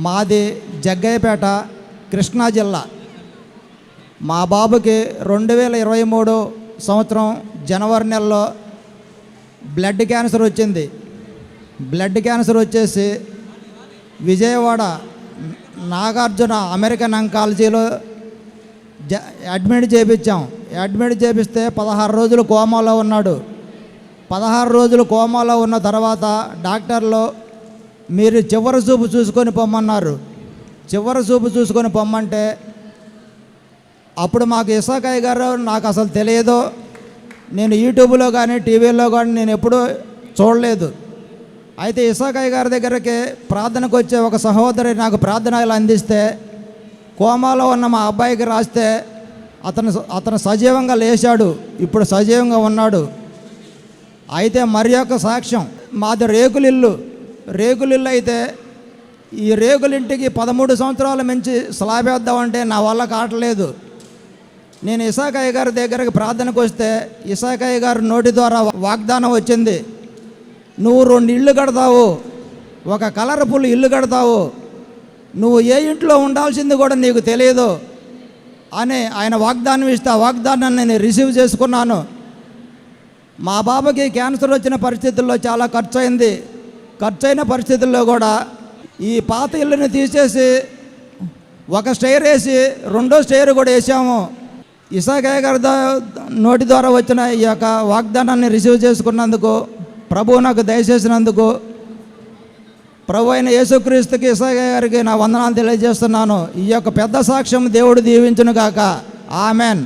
మాది జగ్గయ్యపేట, కృష్ణా జిల్లా. మా బాబుకి 2023 సంవత్సరం జనవరి నెలలో బ్లడ్ క్యాన్సర్ వచ్చింది. బ్లడ్ క్యాన్సర్ వచ్చేసి విజయవాడ నాగార్జున అమెరికన్ అంకాలజీలో అడ్మిట్ చేయించాం. అడ్మిట్ చేపిస్తే 16 రోజులు కోమాలో ఉన్నాడు. 16 రోజులు కోమాలో ఉన్న తర్వాత డాక్టర్లు మీరు చివరి చూపు చూసుకొని పొమ్మన్నారు. చివరి చూపు చూసుకొని పొమ్మంటే అప్పుడు మాకు ఇసాకయ్య గారు నాకు అసలు తెలియదు. నేను యూట్యూబ్లో కానీ టీవీలో కానీ నేను ఎప్పుడూ చూడలేదు. అయితే ఇసాకయ్య గారి దగ్గరికి ప్రార్థనకు వచ్చే ఒక సహోదరి నాకు ప్రార్థనలు అందిస్తే కోమాలో ఉన్న మా అబ్బాయికి రాస్తే అతను సజీవంగా లేచాడు. ఇప్పుడు సజీవంగా ఉన్నాడు. అయితే మరి యొక్క సాక్ష్యం, మాది రేకులిల్లు అయితే ఈ రేకులింటికి 13 సంవత్సరాల మించి స్లాబ్ వేద్దామంటే నా వల్ల కావట్లేదు. నేను ఇసాకయ్య గారి దగ్గరికి ప్రార్థనకు వస్తే ఇసాకయ్య గారి నోటి ద్వారా వాగ్దానం వచ్చింది, నువ్వు 2 ఇళ్ళు కడతావు, ఒక కలర్ఫుల్ ఇల్లు కడతావు, నువ్వు ఏ ఇంట్లో ఉండాల్సింది కూడా నీకు తెలియదు అని ఆయన వాగ్దానం ఇస్తే ఆ వాగ్దానాన్ని నేను రిసీవ్ చేసుకున్నాను. మా బాబాకి క్యాన్సర్ వచ్చిన పరిస్థితుల్లో చాలా ఖర్చయిన పరిస్థితుల్లో కూడా ఈ పాత ఇల్లుని తీసేసి ఒక స్టైర్ వేసి 2వ స్టైర్ కూడా వేసాము. ఇసాకయ్య గారి నోటి ద్వారా వచ్చిన ఈ యొక్క వాగ్దానాన్ని రిసీవ్ చేసుకున్నందుకు, ప్రభువు నాకు దయచేసినందుకు ప్రభు అయిన యేసుక్రీస్తుకి ఇసాకయ్య గారికి నా వందనాలు తెలియజేస్తున్నాను. ఈ యొక్క పెద్ద సాక్ష్యం దేవుడు దీవించును గాక. ఆమెన్.